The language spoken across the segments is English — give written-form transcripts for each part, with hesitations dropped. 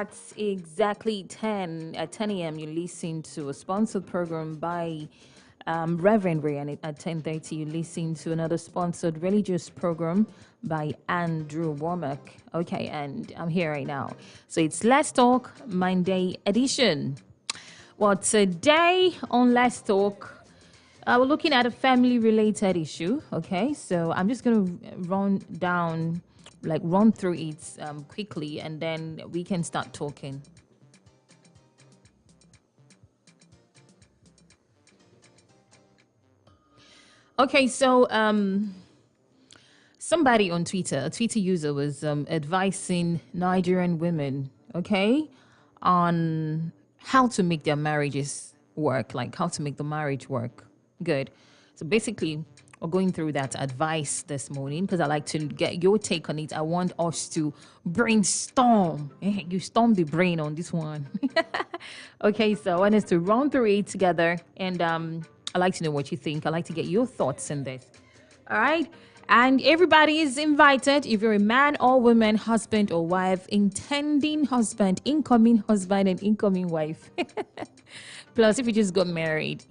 It's exactly 10 at 10 a.m. You listen to a sponsored program by Reverend Ray, and at 10:30 you listen to another sponsored religious program by Andrew Womack. Okay, and I'm here right now. So it's Let's Talk Monday edition. Well, today on Let's Talk, we're looking at a family-related issue. Okay, so I'm just gonna run through it quickly, and then we can start talking. Okay, so somebody on Twitter, a Twitter user, was advising Nigerian women, okay, on how to make their marriages work, like how to make the marriage work. Good. So basically, we're going through that advice this morning because I like to get your take on it. I want us to brainstorm. You storm the brain on this one. Okay, so I want us to run through it together, and I like to know what you think. I like to get your thoughts on this. All right. And everybody is invited. If you're a man or woman, husband or wife, intending husband, incoming husband, and incoming wife. Plus, if you just got married,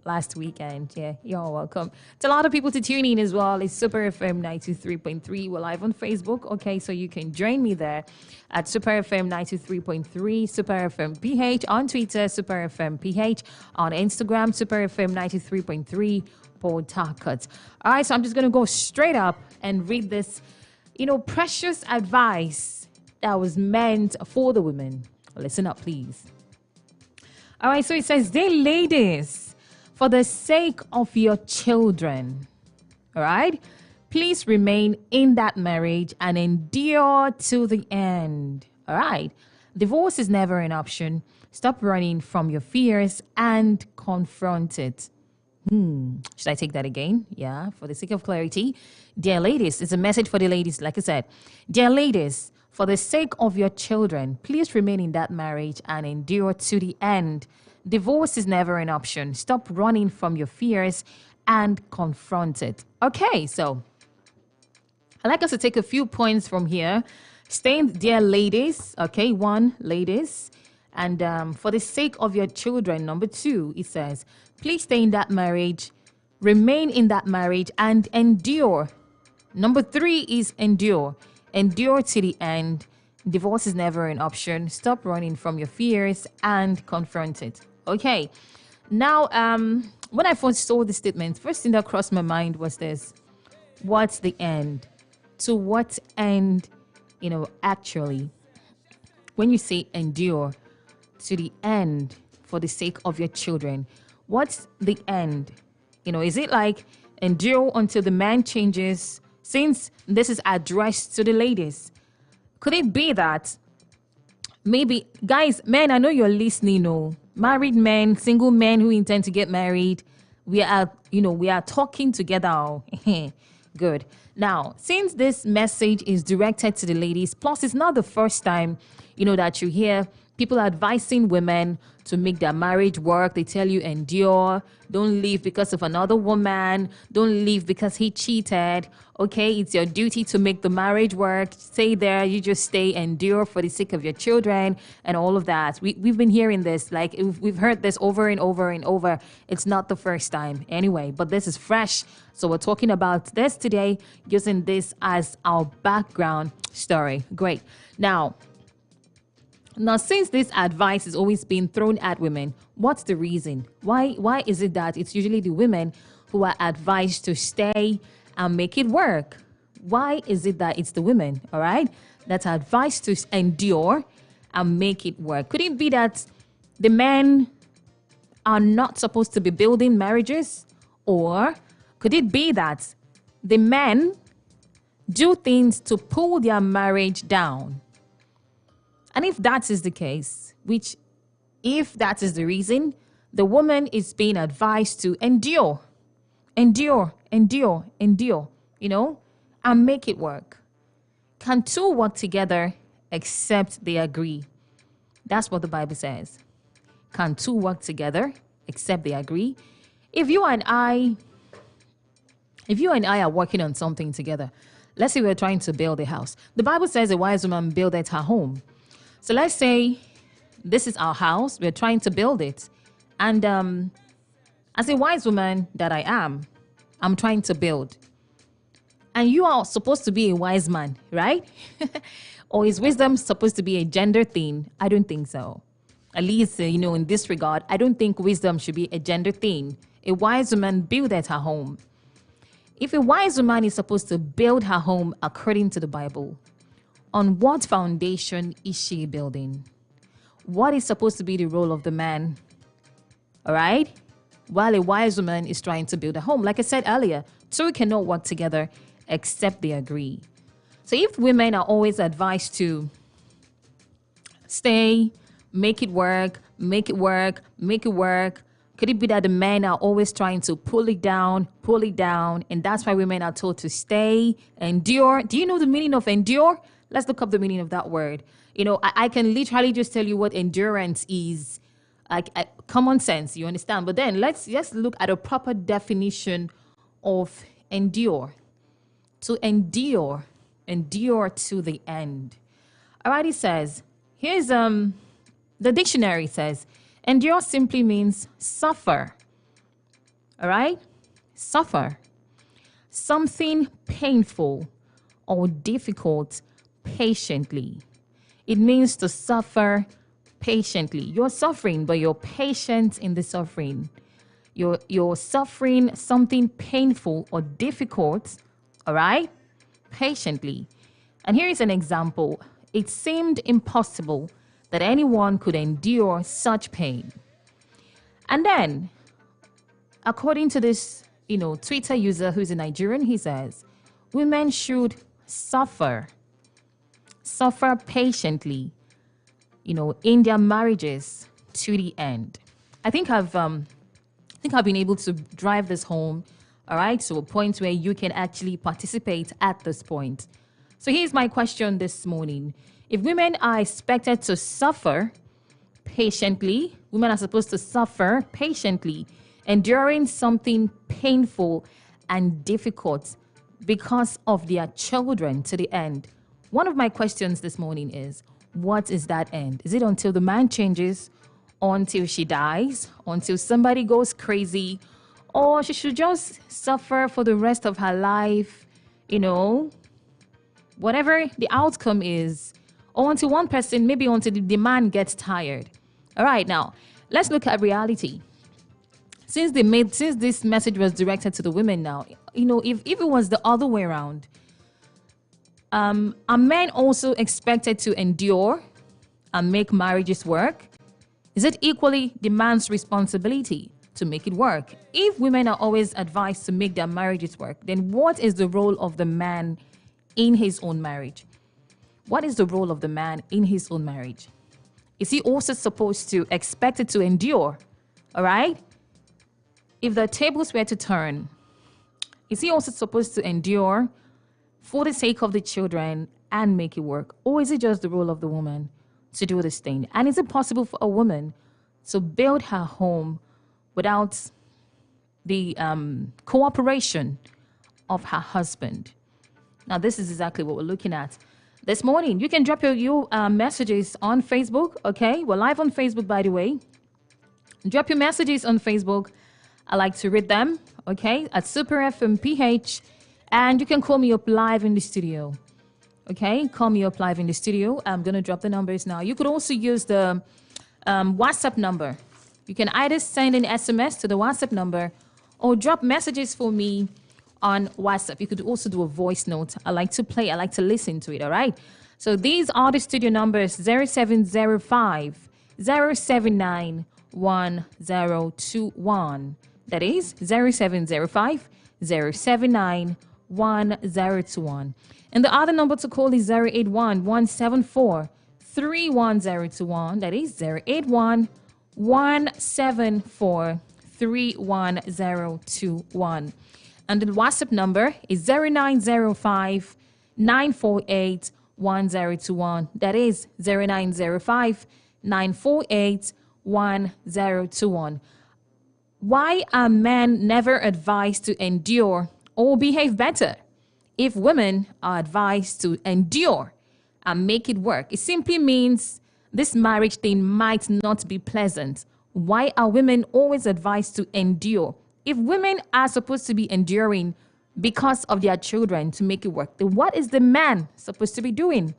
last weekend, yeah, you're all welcome. It's a lot of people to tune in as well. It's Super FM 93.3. We're live on Facebook. Okay, so you can join me there at Super FM 93.3, Super FM PH on Twitter, Super FM PH on Instagram, Super FM 93.3. Port Harcourt. All right, so I'm just going to go straight up and read this, precious advice that was meant for the women. Listen up, please. All right, so it says, "Dear ladies, for the sake of your children, all right, please remain in that marriage and endure to the end. All right, divorce is never an option. Stop running from your fears and confront it." Should I take that again? Yeah, for the sake of clarity. Dear ladies, it's a message for the ladies, like I said. Dear ladies, for the sake of your children, please remain in that marriage and endure to the end. Divorce is never an option. Stop running from your fears and confront it. Okay, so I'd like us to take a few points from here. Staying, dear ladies, okay, one, ladies. And for the sake of your children, number two, it says, please stay in that marriage, remain in that marriage, and endure. Number three is endure. Endure to the end. Divorce is never an option. Stop running from your fears and confront it. Okay. Now, when I first saw the statement, first thing that crossed my mind was this. What's the end? To what end, actually, when you say endure to the end for the sake of your children, what's the end? Is it like endure until the man changes? Since this is addressed to the ladies, could it be that maybe, guys, men, I know you're listening, married men, single men who intend to get married, we are talking together. Good. Now, since this message is directed to the ladies, plus it's not the first time, that you hear people advising women to make their marriage work. They tell you endure, don't leave because of another woman, don't leave because he cheated. Okay, it's your duty to make the marriage work. Stay there, you just stay, endure for the sake of your children and all of that. We've been hearing this, like we've heard this over and over and over. It's not the first time anyway, but this is fresh. So we're talking about this today, using this as our background story. Great. Now, since this advice has always been thrown at women, what's the reason? Why is it that it's usually the women who are advised to stay and make it work? Why is it that it's the women, all right, that's advised to endure and make it work? Could it be that the men are not supposed to be building marriages? Or could it be that the men do things to pull their marriage down? And if that is the case, if that is the reason, the woman is being advised to endure, and make it work. Can two work together except they agree? That's what the Bible says. Can two work together except they agree? If you and I are working on something together, let's say we're trying to build a house. The Bible says a wise woman buildeth her home. So let's say this is our house. We're trying to build it. And as a wise woman that I am, I'm trying to build. And you are supposed to be a wise man, right? Or is wisdom supposed to be a gender thing? I don't think so. At least, in this regard, I don't think wisdom should be a gender thing. A wise woman buildeth her home. If a wise woman is supposed to build her home according to the Bible, on what foundation is she building? What is supposed to be the role of the man? All right? While a wise woman is trying to build a home. Like I said earlier, two cannot work together except they agree. So if women are always advised to stay, make it work, make it work, make it work, could it be that the men are always trying to pull it down, and that's why women are told to stay, endure? Do you know the meaning of endure? Let's look up the meaning of that word. I can literally just tell you what endurance is, like common sense, you understand? But then let's look at a proper definition of endure. To endure to the end. All right, it says, here's the dictionary says, endure simply means suffer. All right? Suffer. Something painful or difficult patiently. It means to suffer patiently. You're suffering, but you're patient in the suffering. You're suffering something painful or difficult, all right? Patiently. And here is an example. It seemed impossible that anyone could endure such pain. And then, according to this, Twitter user who's a Nigerian, he says, women should suffer patiently, in their marriages to the end. I think I've been able to drive this home, all right, to a point where you can actually participate at this point. So here's my question this morning. If women are expected to suffer patiently, women are supposed to suffer patiently, enduring something painful and difficult because of their children to the end. One of my questions this morning is, what is that end? Is it until the man changes, or until she dies, or until somebody goes crazy, or she should just suffer for the rest of her life, whatever the outcome is, or until one person, maybe until the man gets tired. All right, now, let's look at reality. Since this message was directed to the women now, if it was the other way around, are men also expected to endure and make marriages work? Is it equally the man's responsibility to make it work? If women are always advised to make their marriages work, then what is the role of the man in his own marriage? What is the role of the man in his own marriage? Is he also supposed to expect it to endure? All right? If the tables were to turn, is he also supposed to endure for the sake of the children and make it work? Or is it just the role of the woman to do this thing? And is it possible for a woman to build her home without the cooperation of her husband? Now, this is exactly what we're looking at this morning. You can drop your messages on Facebook, okay? We're live on Facebook, by the way. Drop your messages on Facebook. I like to read them, okay, at Super FM PH. And you can call me up live in the studio, okay? Call me up live in the studio. I'm going to drop the numbers now. You could also use the WhatsApp number. You can either send an SMS to the WhatsApp number or drop messages for me on WhatsApp. You could also do a voice note. I like to listen to it, all right? So these are the studio numbers: 0705 079 1021. That is 0705 079 1021. And the other number to call is 081 174 31021. That is 081 174 31021. And the WhatsApp number is 0905 948 1021. That is 0905 948 1021. Why are men never advised to endure or behave better if women are advised to endure and make it work? It simply means This marriage thing might not be pleasant. Why are women always advised to endure? If women are supposed to be enduring because of their children to make it work, then what is the man supposed to be doing?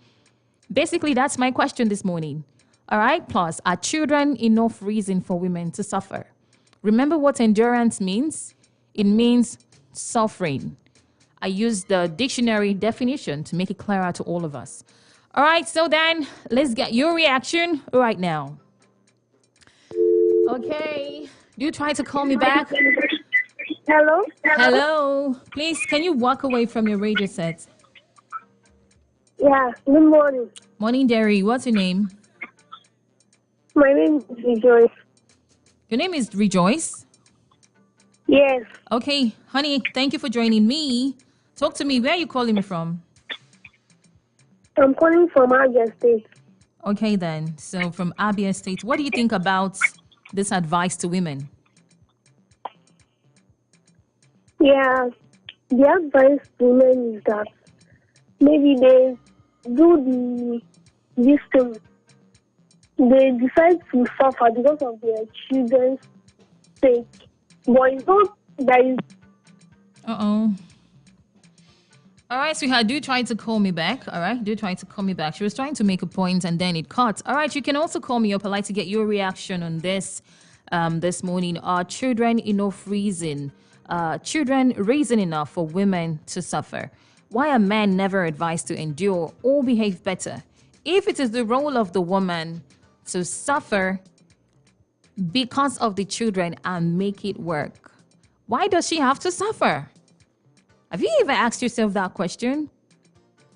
Basically, that's my question this morning. All right. Plus, are children enough reason for women to suffer? Remember what endurance means? It means suffering. I used the dictionary definition to make it clearer to all of us. All right. So then let's get your reaction right now. Okay. You try to call me back. Hello? Hello. Please, can you walk away from your radio set? Yeah, good morning. Morning, Derry. What's your name? My name is Rejoice. Your name is Rejoice? Yes, Okay, honey, thank you for joining me. Talk to me. Where are you calling me from? I'm calling from Abia State. Okay, then. So, from Abia State, what do you think about this advice to women? Yeah, the advice to men is that maybe they do this thing. They decide to suffer because of their children's sake. But it's not that is Uh-oh. All right, sweetheart, do try to call me back. All right, do try to call me back. She was trying to make a point and then it cut. All right, you can also call me up. I'd like to get your reaction on this this morning. Are children enough reason? Children reason enough for women to suffer? Why are men never advised to endure or behave better? If it is the role of the woman to suffer because of the children and make it work, why does she have to suffer? Have you ever asked yourself that question?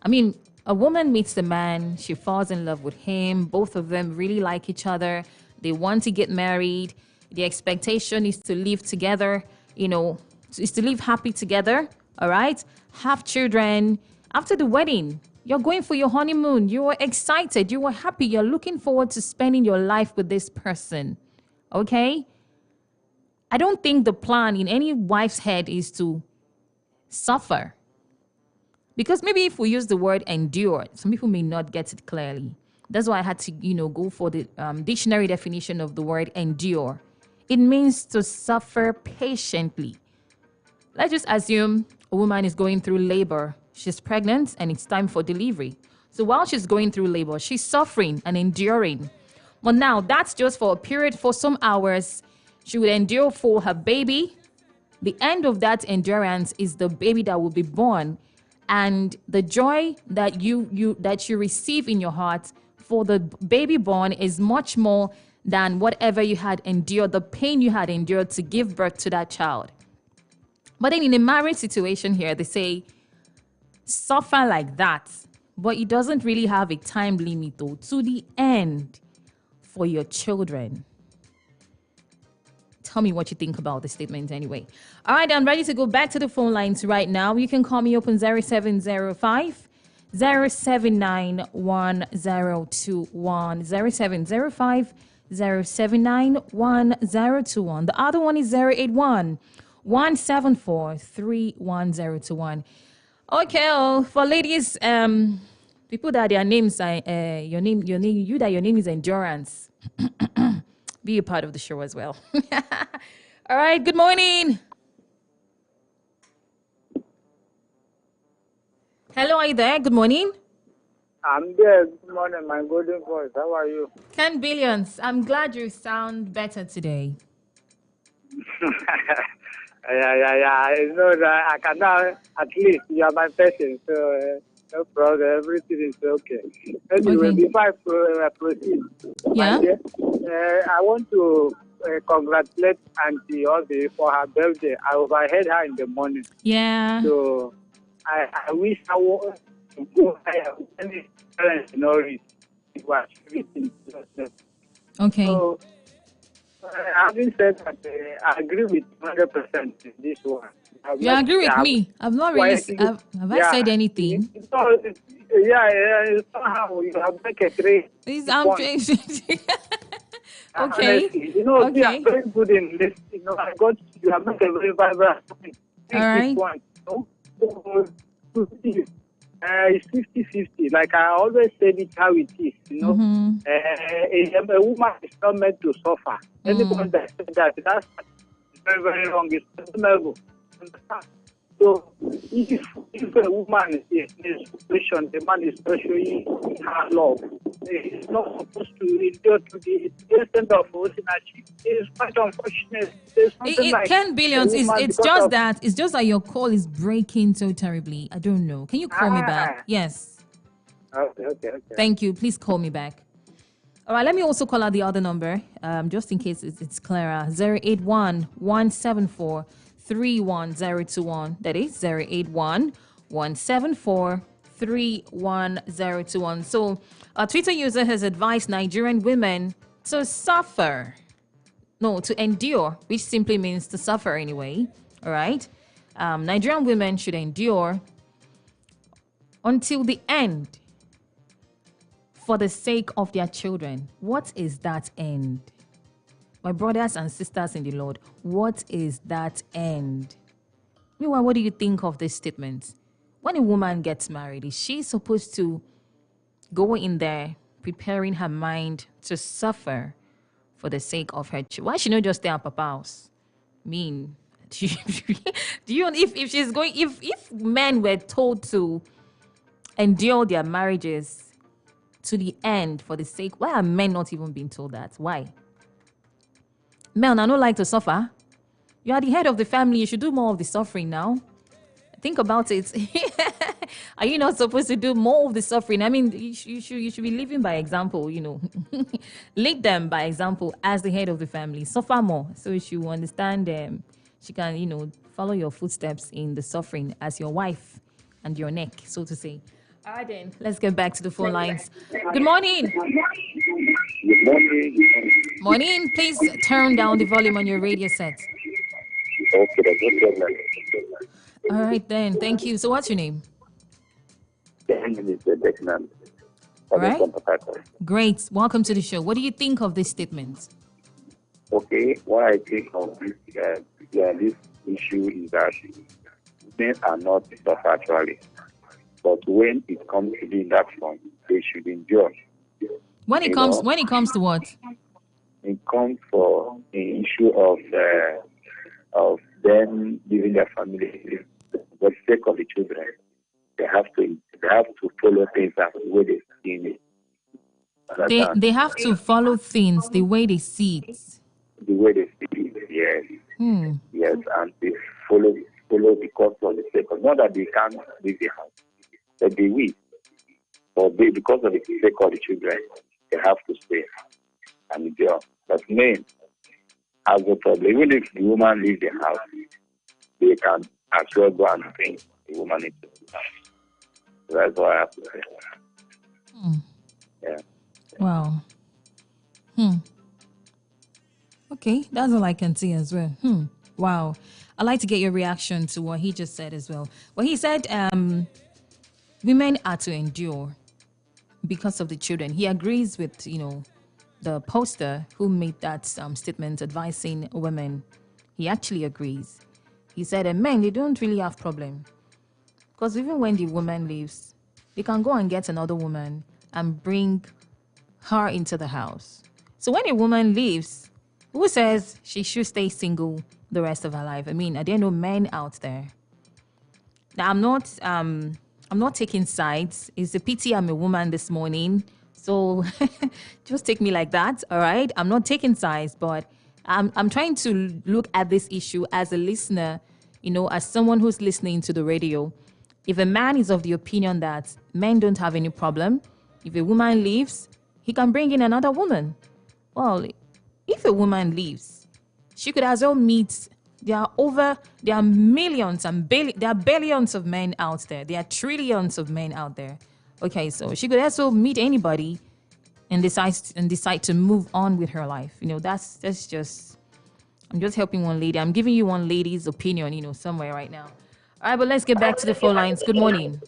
I mean, a woman meets the man, she falls in love with him, both of them really like each other, they want to get married, the expectation is to live together, is to live happy together, all right? Have children. After the wedding, you're going for your honeymoon, you are excited, you are happy, you're looking forward to spending your life with this person, okay? I don't think the plan in any wife's head is to suffer. Because maybe if we use the word endure, some people may not get it clearly. That's why I had to, go for the dictionary definition of the word endure. It means to suffer patiently. Let's just assume a woman is going through labor. She's pregnant and it's time for delivery. So while she's going through labor, she's suffering and enduring. But now that's just for a period, for some hours. She would endure for her baby. The end of that endurance is the baby that will be born, and the joy that you receive in your heart for the baby born is much more than whatever you had endured, the pain you had endured to give birth to that child. But then in a marriage situation here, they say suffer like that, but it doesn't really have a time limit though, to the end for your children. Tell me what you think about the statement anyway. All right, I'm ready to go back to the phone lines right now. You can call me up on 0705 079 1021. 0705 079 1021. The other one is 081 174 31021. Okay, for ladies, people that their names are your name is Endurance. Be a part of the show as well. All right, good morning. Hello, are you there? Good morning. I'm there. Good morning, my golden voice. How are you? 10 billions. I'm glad you sound better today. Yeah. I know that I can now, at least you are my person, so no problem. Everything is okay. Anyway, Okay. before I proceed, Yeah. my dear, I want to congratulate Auntie Obi for her birthday. I overheard her in the morning. Yeah. So I wish I was to go higher. Any parents know it. It was everything. Okay. So, having said that, I agree with 100% in this one. You agree with me? I've not really. Have I said anything? Somehow you have make a great Please, point. Okay. Honestly, you are Okay. very good in this. I got you have made a very vibrant point. All right. Point. So, to see it's 50-50. Like I always said it how it is, a woman is not meant to suffer. Anyone that said that's very, very wrong. It's reasonable. So if a woman is in a situation, the man is not showing her love, he's not supposed to endure to the extent of ordinary. It's quite unfortunate. There's something like 10 billions. It's just that your call is breaking so terribly. I don't know. Can you call me back? Yes. Okay. Thank you. Please call me back. All right, let me also call out the other number, just in case it's clearer. 081-174-31021. That is 081-174-31021. So a Twitter user has advised Nigerian women to endure, which simply means to suffer anyway. All right. Nigerian women should endure until the end for the sake of their children. What is that end? My brothers and sisters in the Lord, what is that end? Meanwhile, what do you think of this statement? When a woman gets married, is she supposed to go in there preparing her mind to suffer for the sake of her children? Why should not just stay at Papa's house? Do you if men were told to endure their marriages to the end for the sake, why are men not even being told that? Why? Men, I don't like to suffer. You are the head of the family. You should do more of the suffering now. Think about it. Are you not supposed to do more of the suffering? I mean, you should be living by example, Lead them by example as the head of the family. Suffer more so she will understand she can, follow your footsteps in the suffering as your wife and your neck, so to say. All right, then, let's get back to the phone lines. Good morning. Good morning. Morning. Please turn down the volume on your radio set. Okay, no problem. All right, then. Thank you. So what's your name? My name is Declan. All right. Great. Welcome to the show. What do you think of this statement? Okay, what I think of this issue is that men are not tough actually. But when it comes to being that form, they should endure. When it comes to what? It comes for the issue of them leaving their family for the sake of the children. They have to follow things as the way they see it. They have to follow things the way they see it. The way they see it, yes. Yes, and they follow because of the sake of, not that they can't leave the house, but they will. But because of the sake of the children, they have to stay and endure. But men have no problem. Even if the woman leaves the house, they can as well go and bring the woman into the house. So that's what I have to say. Yeah. Wow. Okay, that's all I can see as well. Wow. I'd like to get your reaction to what he just said as well. Well, he said women are to endure because of the children. He agrees with, the poster who made that statement advising women. He actually agrees. He said, men, they don't really have problem. Because even when the woman leaves, they can go and get another woman and bring her into the house. So when a woman leaves, who says she should stay single the rest of her life? I mean, are there no men out there? Now, I'm not taking sides. It's a pity I'm a woman this morning. So just take me like that, all right? I'm not taking sides, but I'm trying to look at this issue as a listener, as someone who's listening to the radio. If a man is of the opinion that men don't have any problem, if a woman leaves, he can bring in another woman. Well, if a woman leaves, she could as well meet. There are millions and there are billions of men out there. There are trillions of men out there. Okay, so she could also meet anybody and decide to move on with her life. That's just, I'm just helping one lady. I'm giving you one lady's opinion, somewhere right now. All right, but let's get back to the phone lines. Good morning.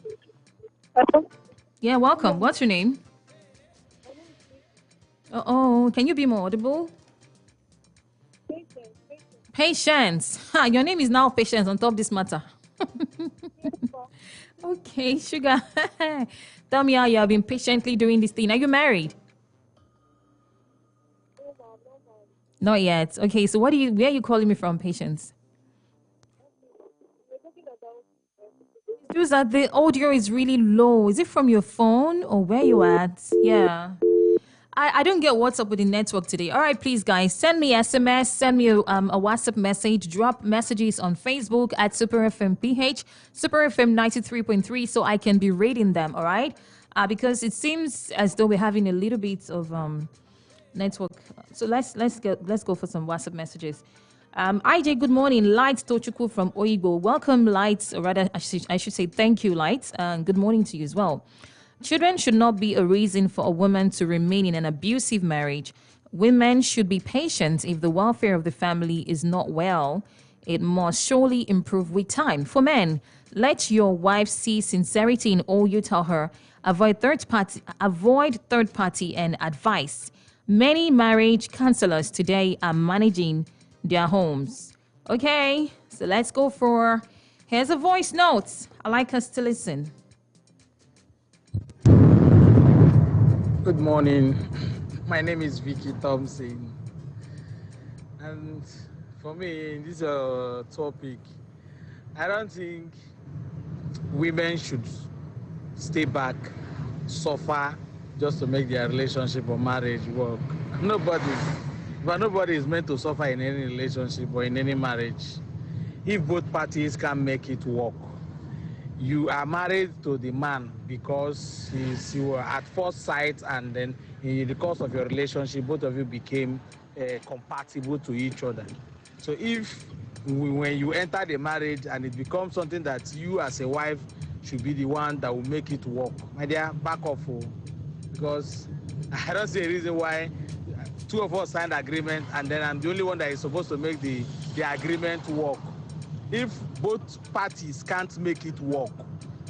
Hello? Yeah, welcome. What's your name? Can you be more audible? Patience. Your name is now Patience on top of this matter. Okay, Sugar. Tell me how you have been patiently doing this thing. Are you married? Not yet. Okay, so where are you calling me from, Patience? It's just that the audio is really low. Is it from your phone or where you at? Yeah. I don't get what's up with the network today. All right, please, guys, send me SMS, send me a WhatsApp message, drop messages on Facebook at Super FM PH, Super FM 93.3, so I can be reading them. All right, because it seems as though we're having a little bit of network. So let's go for some WhatsApp messages. IJ, good morning. Light Tochuku from Oigo. Welcome, Light. Or rather, I should say thank you, Light. Good morning to you as well. Children should not be a reason for a woman to remain in an abusive marriage. Women should be patient if the welfare of the family is not well. It must surely improve with time. For men, let your wife see sincerity in all you tell her. Avoid third party and advice. Many marriage counselors today are managing their homes. Okay, so let's go for, here's a voice note. I like us to listen. Good morning. My name is Vicky Thompson. And for me, in this topic, I don't think women should stay back, suffer just to make their relationship or marriage work. Nobody is meant to suffer in any relationship or in any marriage. If both parties can make it work, you are married to the man because you were at first sight, and then in the course of your relationship, both of you became compatible to each other. So when you enter the marriage and it becomes something that you as a wife should be the one that will make it work, my dear, back off, because I don't see a reason why two of us signed agreement and then I'm the only one that is supposed to make the agreement work. If both parties can't make it work,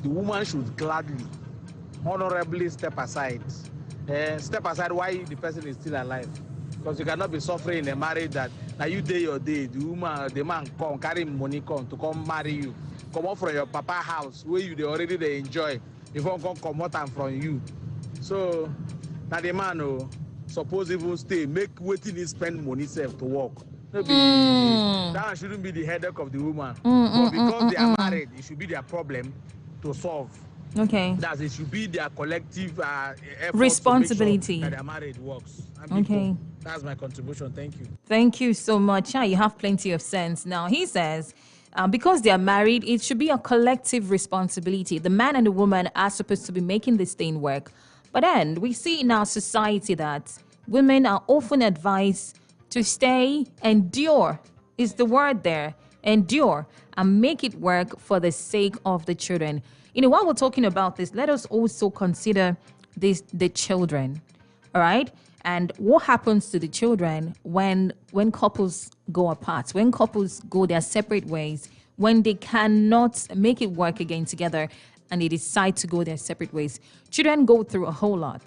the woman should gladly, honorably step aside. Step aside while the person is still alive. Because you cannot be suffering in a marriage that now you day your day, the man come, carry money come to come marry you. Come out from your papa house where you already they enjoy. Before come out and from you. So now the man suppose even stay, make waiting he spend money self to work. That shouldn't be the headache of the woman. But because they are married, it should be their problem to solve. Okay. It should be their collective responsibility to make sure that their marriage works. Okay. That's my contribution. Thank you. Thank you so much. You have plenty of sense. Now, he says, because they are married, it should be a collective responsibility. The man and the woman are supposed to be making this thing work. But then we see in our society that women are often advised to stay, endure is the word there, endure, and make it work for the sake of the children. While we're talking about this, let us also consider the children, all right? And what happens to the children when couples go apart, when couples go their separate ways, when they cannot make it work again together and they decide to go their separate ways. Children go through a whole lot,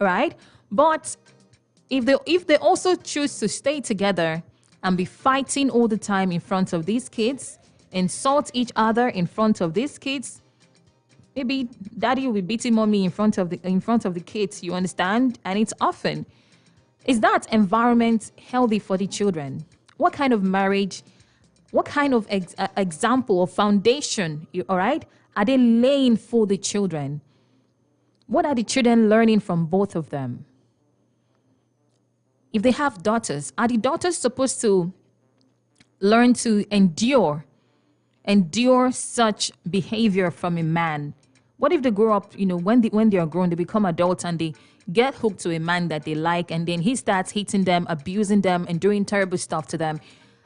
all right? But if they also choose to stay together and be fighting all the time in front of these kids, insult each other in front of these kids, maybe daddy will be beating mommy in front of the kids, you understand? And it's often. Is that environment healthy for the children? What kind of marriage, what kind of example or foundation, all right, are they laying for the children? What are the children learning from both of them? If they have daughters, are the daughters supposed to learn to endure such behavior from a man? What if they grow up, when they are grown, they become adults and they get hooked to a man that they like, and then he starts hitting them, abusing them, and doing terrible stuff to them?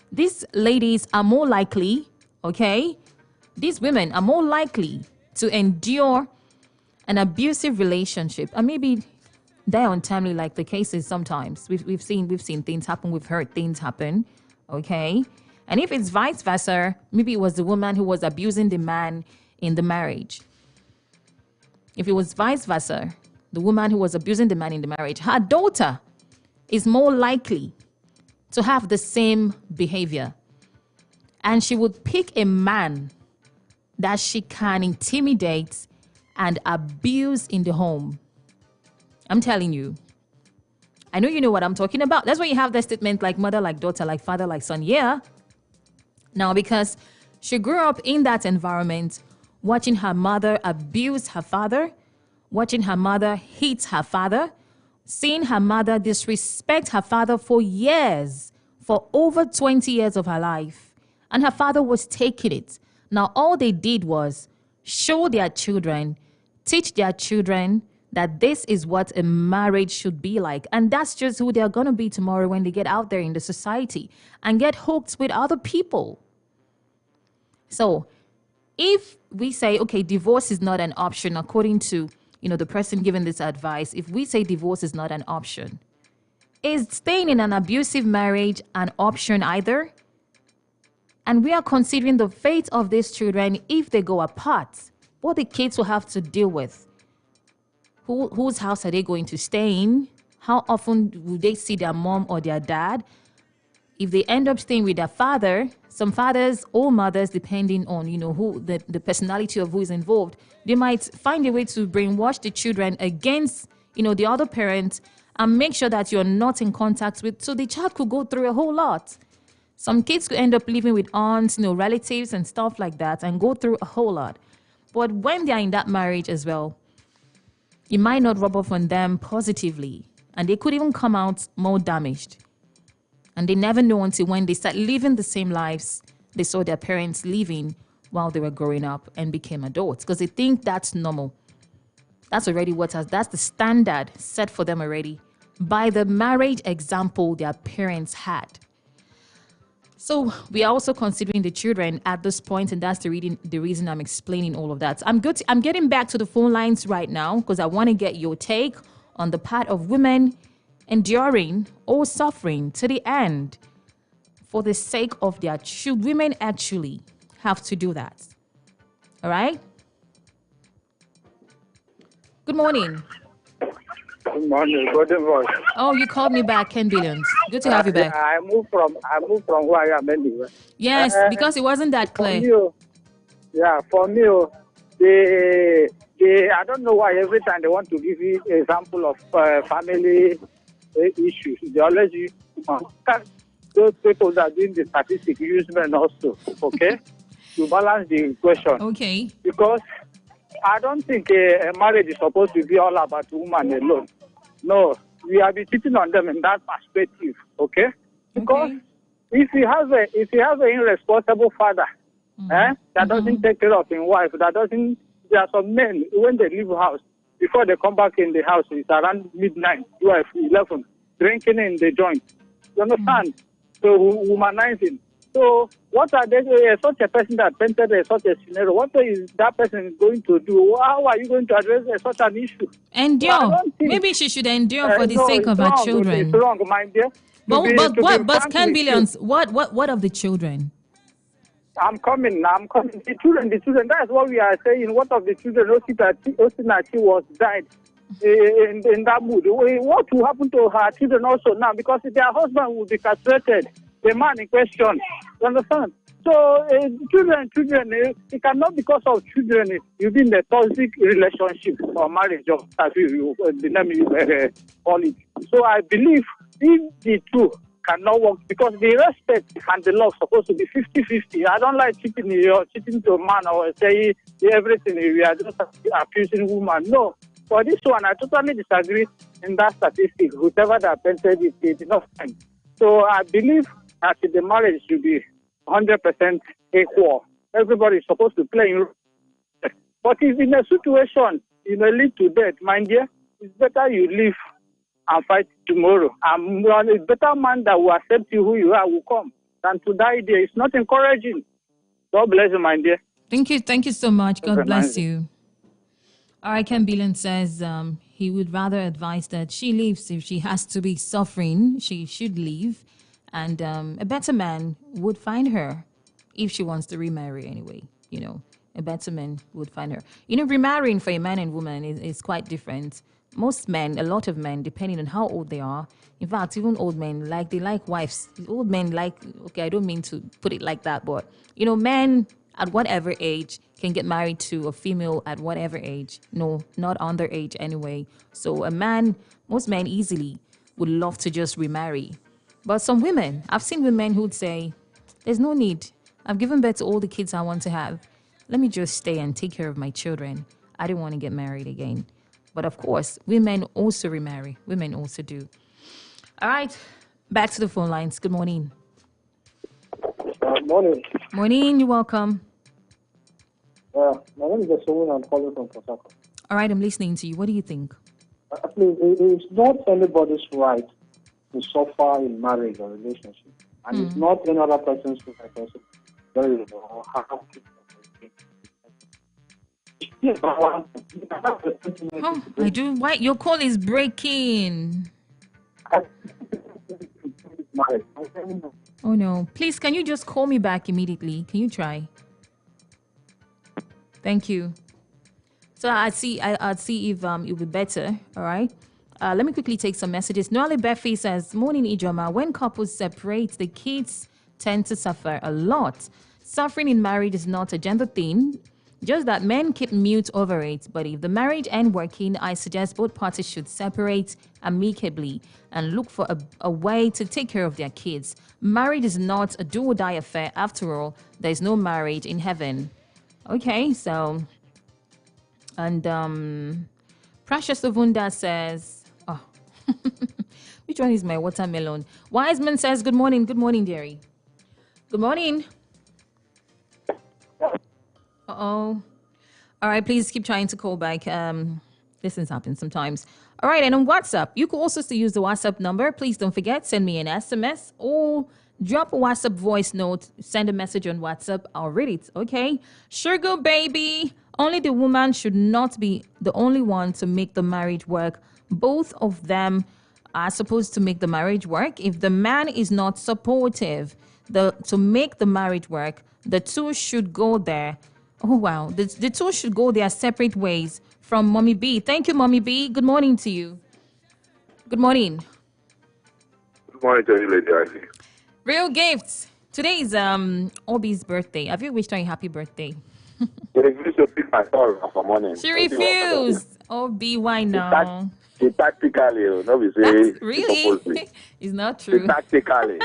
These ladies are more likely, okay? These women are more likely to endure an abusive relationship and maybe die untimely, like the case is sometimes. We've seen things happen, we've heard things happen, okay? And if it's vice versa, maybe it was the woman who was abusing the man in the marriage. If it was vice versa, the woman who was abusing the man in the marriage, her daughter is more likely to have the same behavior. And she would pick a man that she can intimidate and abuse in the home. I'm telling you. I know you know what I'm talking about. That's why you have that statement like mother, like daughter, like father, like son. Yeah. Now, because she grew up in that environment, watching her mother abuse her father, watching her mother hit her father, seeing her mother disrespect her father for years, for over 20 years of her life. And her father was taking it. Now, all they did was show their children, teach their children that this is what a marriage should be like. And that's just who they're going to be tomorrow when they get out there in the society and get hooked with other people. So if we say, okay, divorce is not an option, according to, the person giving this advice, if we say divorce is not an option, is staying in an abusive marriage an option either? And we are considering the fate of these children if they go apart, what the kids will have to deal with. Whose house are they going to stay in? How often will they see their mom or their dad? If they end up staying with their father, some fathers or mothers, depending on, who the personality of who is involved, they might find a way to brainwash the children against, the other parent and make sure that you're not in contact with. So the child could go through a whole lot. Some kids could end up living with aunts, relatives and stuff like that and go through a whole lot. But when they're in that marriage as well, it might not rub off on them positively. And they could even come out more damaged. And they never know until when they start living the same lives they saw their parents living while they were growing up and became adults. Because they think that's normal. That's already that's the standard set for them already by the marriage example their parents had. So we are also considering the children at this point, and that's the reason I'm explaining all of that. I'm getting back to the phone lines right now because I want to get your take on the part of women enduring or suffering to the end for the sake of their children. Women actually have to do that. All right? Good morning. Good morning, golden voice. Oh, you called me back, Ken Billions. Good to have you back. I moved from where I am anyway. Yes, because it wasn't that clear. For me, they I don't know why every time they want to give you an example of family issues, they always use those people that are doing the statistics use men also, okay, to balance the equation. Okay. Because I don't think a marriage is supposed to be all about woman alone. No, we have been sitting on them in that perspective, okay? Because if he has an irresponsible father, that doesn't take care of his wife, there are some men, when they leave the house, before they come back in the house, it's around midnight, 12, 11, drinking in the joint. You understand? So womanizing. So what are they, such a person that painted such a scenario, what is that person going to do? How are you going to address such an issue? Endure. Maybe she should endure for the sake of her children. It's wrong, my dear. But Ken Billions, what of the children? I'm coming. The children. That's what we are saying. What of the children? Osinachi was died in that mood. What will happen to her children also now? Because their husband will be castrated. The man in question. You understand? So children, it cannot because of children. You be in a toxic relationship or marriage, or as the name you call it. So I believe if the two cannot work, because the respect and the love supposed to be 50-50. I don't like cheating to a man or say everything. We are just accusing woman. No. For this one, I totally disagree in that statistic. Whoever that painted it did not find. So I believe that the marriage should be 100% equal. Everybody is supposed to play in. But if in a situation you may lead to death, my dear, it's better you live and fight tomorrow. A better man that will accept you who you are will come than to die there. It's not encouraging. God bless you, my dear. Thank you so much. God bless you. All right, Ken Billion says he would rather advise that she leaves. If she has to be suffering, she should leave. And a better man would find her if she wants to remarry anyway. A better man would find her. Remarrying for a man and woman is quite different. Most men, a lot of men, depending on how old they are, in fact, even old men, they like wives. Old men I don't mean to put it like that, but, men at whatever age can get married to a female at whatever age. No, not underage anyway. So most men easily would love to just remarry. But some women, I've seen women who'd say, there's no need. I've given birth to all the kids I want to have. Let me just stay and take care of my children. I don't want to get married again. But of course, women also remarry. Women also do. All right, back to the phone lines. Good morning. Morning. Morning, you're welcome. My name is Esowin. I'm calling from Kasako. All right, I'm listening to you. What do you think? Please, it is not anybody's right to suffer in marriage or relationship. And it's not any other person's responsibility. Oh, I do. Why? Your call is breaking. Oh, no. Please, can you just call me back immediately? Can you try? Thank you. So I'd see if it'll be better. All right. Let me quickly take some messages. Noali Befi says, morning, Ijoma. When couples separate, the kids tend to suffer a lot. Suffering in marriage is not a gender thing. Just that men keep mute over it. But if the marriage ain't working, I suggest both parties should separate amicably and look for a way to take care of their kids. Marriage is not a do or die affair. After all, there is no marriage in heaven. Okay, so, and Precious Ovunda says, oh, which one is my watermelon? Wiseman says, good morning, dearie. Good morning. Uh-oh. All right, please keep trying to call back. This has happened sometimes. All right, and on WhatsApp, you can also still use the WhatsApp number. Please don't forget, send me an SMS or drop a WhatsApp voice note. Send a message on WhatsApp. I'll read it, okay? Sugar baby, only the woman should not be the only one to make the marriage work. Both of them are supposed to make the marriage work. If the man is not supportive to make the marriage work, the two should go there. Oh, wow. The two should go their separate ways. From Mommy B. Thank you, Mommy B. Good morning to you. Good morning. Good morning to you, Lady Ivy. Real gifts. Today is Obi's birthday. Have you wished her a happy birthday? She refused to pick my call for morning. She refused. Obi, why now? She tactically, no, we say. Really? It's not true. She tactically.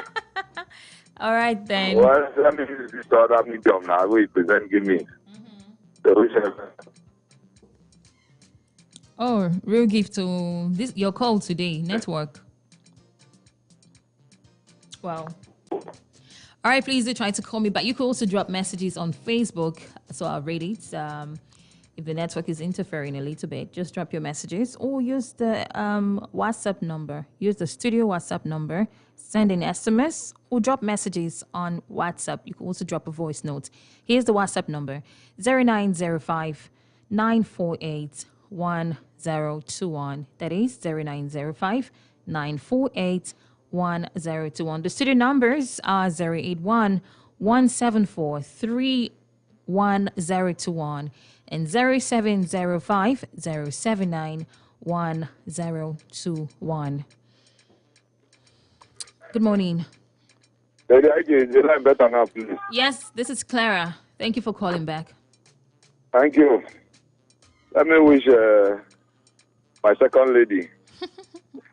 All right, then. Well, let me use this other medium now. Wait, present, give me. Oh, real gift to this your call today. Network. Wow. All right, please do try to call me back. You can also drop messages on Facebook, so I'll read it. If the network is interfering a little bit, just drop your messages or use the WhatsApp number. Use the studio WhatsApp number. Send an SMS or drop messages on WhatsApp. You can also drop a voice note. Here's the WhatsApp number: 0905 948 1021. That is 0905 948 1021. The studio numbers are 081 174 31021 and 0705 079 1021. Good morning. Lady Ivy, the line better now, please. Yes, this is Clara. Thank you for calling back. Thank you. Let me wish my second lady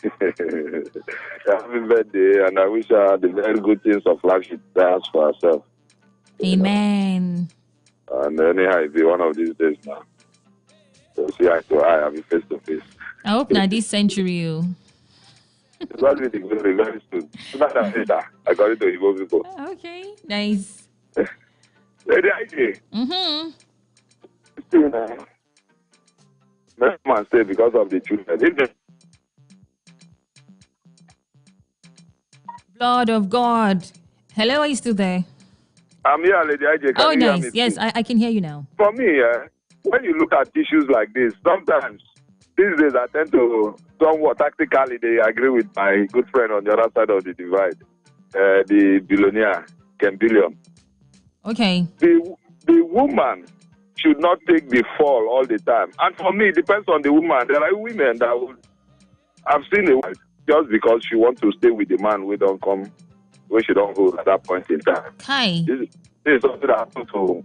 happy birthday, and I wish her the very good things of life she does for herself. Amen. And anyhow, it'll be one of these days now. So see eye to eye, I'll be face to face. I hope not this century. It's not really very, very soon. Not that later, according to Igbo people. Okay, nice. Lady Ivy. Let man stay because of the children. Blood of God. Hello, are you still there? I'm here, Lady IJ. Oh, nice. Yes, I can hear you now. For me, when you look at issues like this, sometimes these days I tend to somewhat tactically they agree with my good friend on the other side of the divide, the billionaire, Ken Billion. Okay. The woman should not take the fall all the time. And for me, it depends on the woman. There are women that I've seen a wife just because she wants to stay with the man where she don't go at that point in time. Hi. This is something that happened to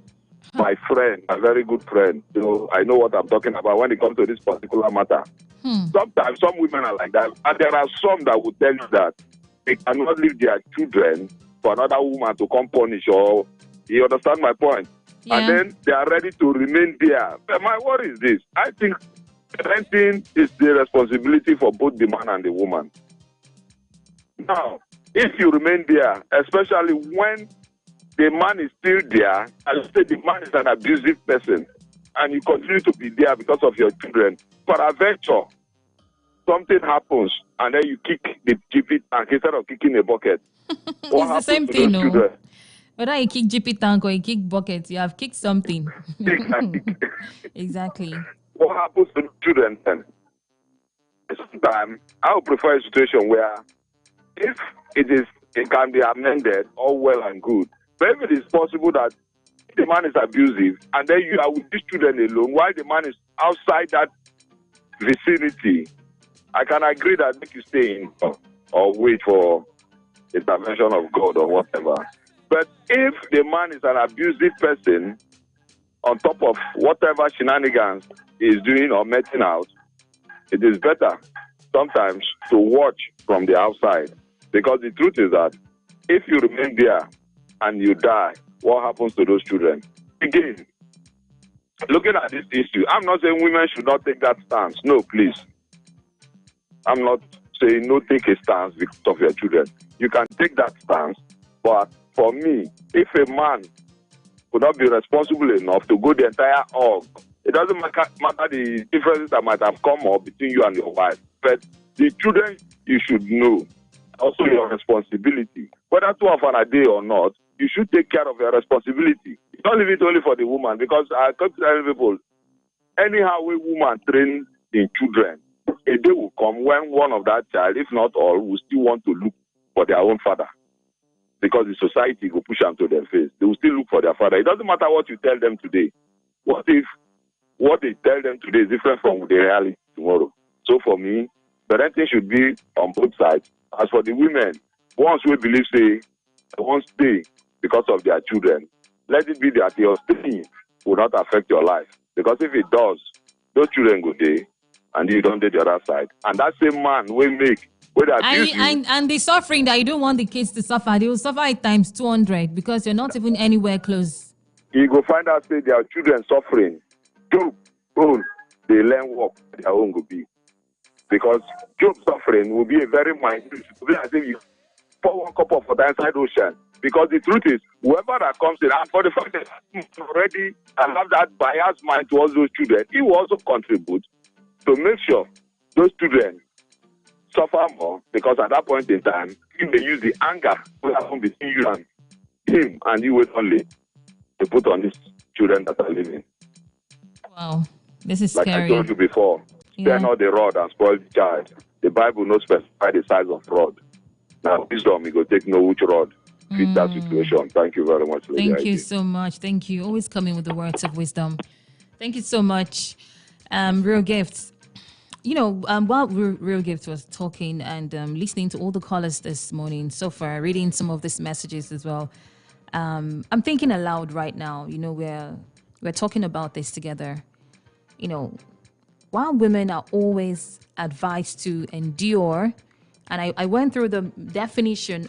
my friend, a very good friend. So I know what I'm talking about when it comes to this particular matter. Sometimes some women are like that, and there are some that will tell you that they cannot leave their children for another woman to come punish, or you understand my point? Yeah. And then they are ready to remain there. But my worry is this: I think parenting is the responsibility for both the man and the woman. Now, if you remain there, especially when the man is still there, and let's say the man is an abusive person, and you continue to be there because of your children, peradventure, something happens, and then you kick the GP tank instead of kicking a bucket. It's the same thing, no? Children? Whether you kick GP tank or you kick buckets, you have kicked something. Exactly. What happens to the children then? Sometimes I would prefer a situation where if it can be amended, all well and good. But if it is possible that the man is abusive and then you are with these children alone while the man is outside that vicinity, I can agree that make you stay in or wait for intervention of God or whatever. But if the man is an abusive person, on top of whatever shenanigans he is doing or meting out, it is better sometimes to watch from the outside. Because the truth is that if you remain there and you die, what happens to those children? Again, looking at this issue, I'm not saying women should not take that stance. No, please. I'm not saying no, take a stance because of your children. You can take that stance, but for me, if a man could not be responsible enough to go the entire hog, it doesn't matter the differences that might have come up between you and your wife, but the children, you should know also your responsibility. Whether 2 of an a day or not, you should take care of your responsibility. Don't leave it only for the woman, because I come to tell people, anyhow a woman trains in children, a day will come when one of that child, if not all, will still want to look for their own father. Because the society will push them to their face. They will still look for their father. It doesn't matter what you tell them today. What if what they tell them today is different from the reality tomorrow? So for me, parenting should be on both sides. As for the women, once we believe, say, they won't stay because of their children, let it be that your staying will not affect your life. Because if it does, those children go there and you don't do the other side. And that same man will make and the suffering that you don't want the kids to suffer, they will suffer it times 200 because you're not even anywhere close. You go find out, say, their children suffering. Job, they learn work, their own will be. Because Job's suffering will be a very minute. It will be as if you pour 1 cup of water inside the ocean. Because the truth is, whoever that comes in, and for the fact that already have that biased mind towards those children, he will also contribute to make sure those children suffer more, because at that point in time, if they use the anger will happen between you and him and you wait only to put on these children that are living. Wow, this is like scary. I told you before, spare not the rod and spoil the child. The Bible no specify the size of rod. Now, wisdom, you go take no which rod fit that situation. Thank you very much. Thank you so much. Thank you. Always coming with the words of wisdom. Thank you so much, Real Gifts. You know, while Real Gift was talking and listening to all the callers this morning so far, reading some of these messages as well, I'm thinking aloud right now. You know, we're talking about this together. You know, while women are always advised to endure, and I went through the definition